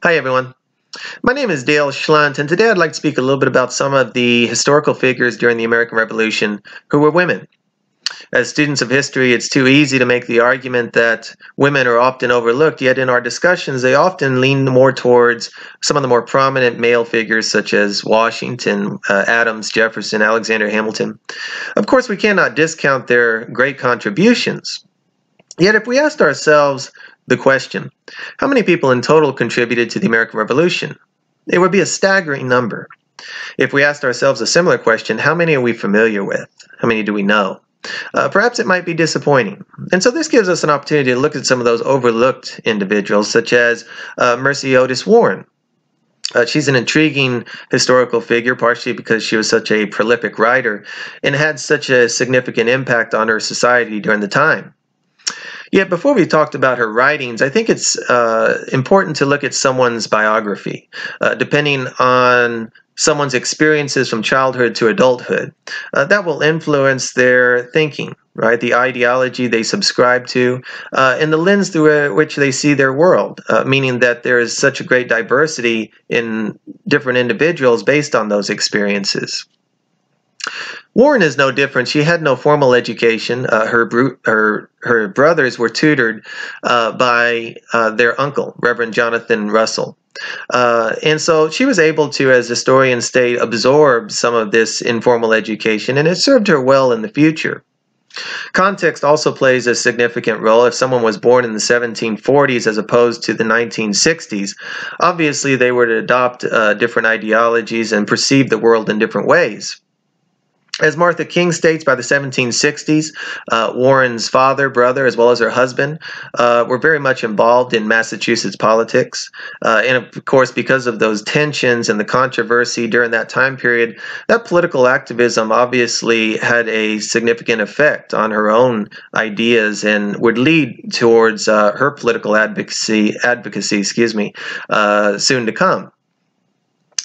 Hi, everyone. My name is Dale Schlunt, and today I'd like to speak a little bit about some of the historical figures during the American Revolution who were women. As students of history, it's too easy to make the argument that women are often overlooked, yet in our discussions, they often lean more towards some of the more prominent male figures such as Washington, Adams, Jefferson, Alexander Hamilton. Of course, we cannot discount their great contributions. Yet, if we asked ourselves the question, how many people in total contributed to the American Revolution? It would be a staggering number. If we asked ourselves a similar question, how many are we familiar with? How many do we know? Perhaps it might be disappointing. And so this gives us an opportunity to look at some of those overlooked individuals, such as Mercy Otis Warren. She's an intriguing historical figure, partially because she was such a prolific writer and had such a significant impact on her society during the time. Yet before we talked about her writings, I think it's important to look at someone's biography, depending on someone's experiences from childhood to adulthood. That will influence their thinking, right? The ideology they subscribe to, and the lens through which they see their world, meaning that there is such a great diversity in different individuals based on those experiences. Warren is no different. She had no formal education. Her brothers were tutored by their uncle, Reverend Jonathan Russell. And so she was able to, as historians state, absorb some of this informal education, and it served her well in the future. Context also plays a significant role. If someone was born in the 1740s as opposed to the 1960s, obviously they were to adopt different ideologies and perceive the world in different ways. As Martha King states, by the 1760s, Warren's father, brother, as well as her husband, were very much involved in Massachusetts politics. And of course, because of those tensions and the controversy during that time period, that political activism obviously had a significant effect on her own ideas and would lead towards her political advocacy, soon to come.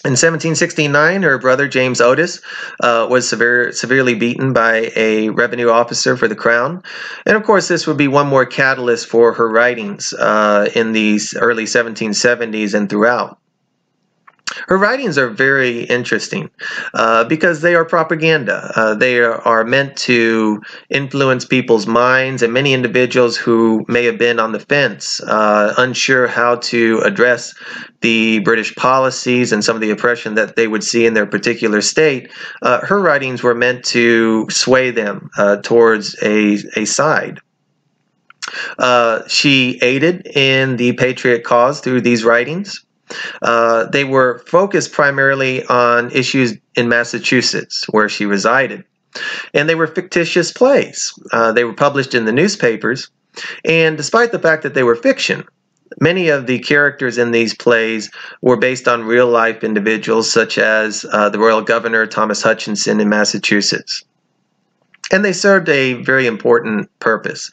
In 1769, her brother James Otis was severely beaten by a revenue officer for the crown. And of course, this would be one more catalyst for her writings in the early 1770s and throughout. Her writings are very interesting because they are propaganda. They are meant to influence people's minds, and many individuals who may have been on the fence, unsure how to address the British policies and some of the oppression that they would see in their particular state, her writings were meant to sway them towards a side. She aided in the Patriot cause through these writings. They were focused primarily on issues in Massachusetts, where she resided. And they were fictitious plays. They were published in the newspapers. And despite the fact that they were fiction, many of the characters in these plays were based on real-life individuals, such as the Royal Governor Thomas Hutchinson in Massachusetts. And they served a very important purpose.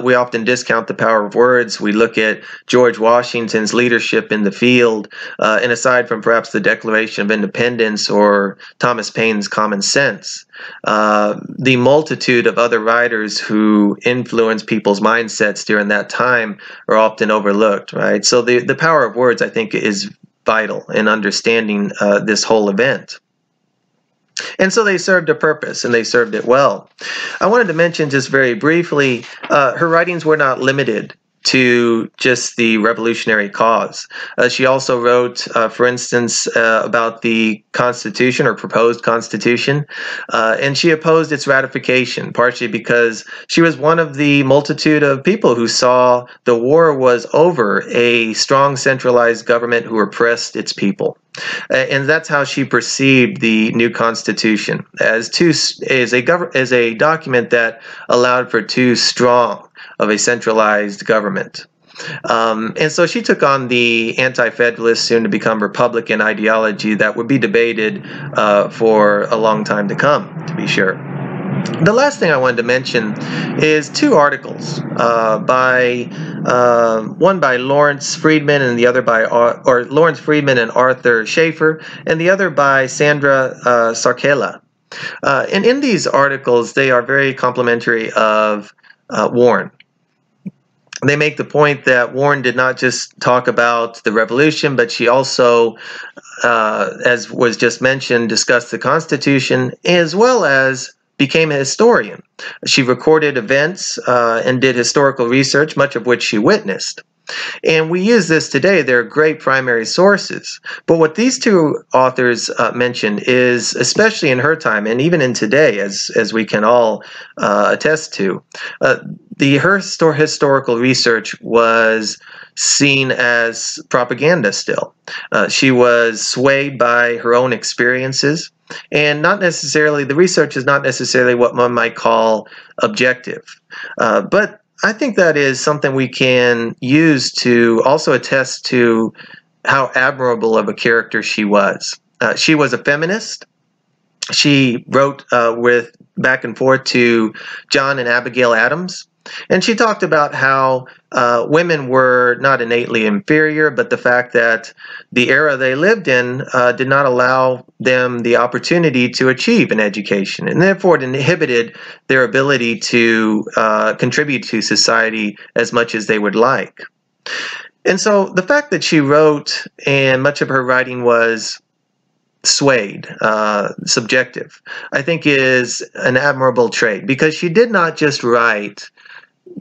We often discount the power of words. We look at George Washington's leadership in the field, and aside from perhaps the Declaration of Independence or Thomas Paine's common sense, the multitude of other writers who influenced people's mindsets during that time are often overlooked, right? So the power of words, I think, is vital in understanding this whole event. And so they served a purpose, and they served it well. I wanted to mention just very briefly, her writings were not limited to just the revolutionary cause. She also wrote, for instance, about the Constitution or proposed Constitution, and she opposed its ratification, partially because she was one of the multitude of people who saw the war was over a strong centralized government who oppressed its people. And that's how she perceived the new Constitution as a document that allowed for too strong of a centralized government. And so she took on the anti-federalist, soon to become Republican ideology that would be debated for a long time to come, to be sure. The last thing I wanted to mention is two articles one by Lawrence Freedman and the other by Lawrence Freedman and Arthur Schaefer, and the other by Sandra Sarkela. And in these articles, they are very complimentary of Warren. They make the point that Warren did not just talk about the revolution, but she also, as was just mentioned, discussed the Constitution as well as became a historian. She recorded events and did historical research, much of which she witnessed. And we use this today. They're great primary sources. But what these two authors mentioned is, especially in her time and even in today, as we can all attest to, her historical research was seen as propaganda still. She was swayed by her own experiences, and not necessarily, the research is not necessarily what one might call objective. But I think that is something we can use to also attest to how admirable of a character she was. She was a feminist. She wrote with back and forth to John and Abigail Adams, and she talked about how women were not innately inferior, but the fact that the era they lived in did not allow them the opportunity to achieve an education, and therefore it inhibited their ability to contribute to society as much as they would like. And so the fact that she wrote, and much of her writing was swayed, subjective, I think is an admirable trait, because she did not just write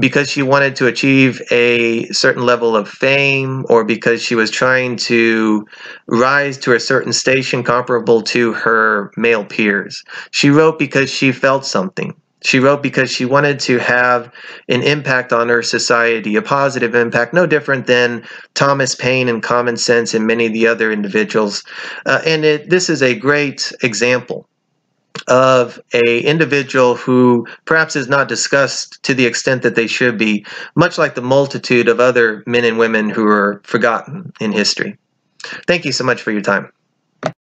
because she wanted to achieve a certain level of fame or because she was trying to rise to a certain station comparable to her male peers. She wrote because she felt something. She wrote because she wanted to have an impact on her society, a positive impact, no different than Thomas Paine and Common Sense and many of the other individuals. This is a great example of a individual who perhaps is not discussed to the extent that they should be, much like the multitude of other men and women who are forgotten in history. Thank you so much for your time.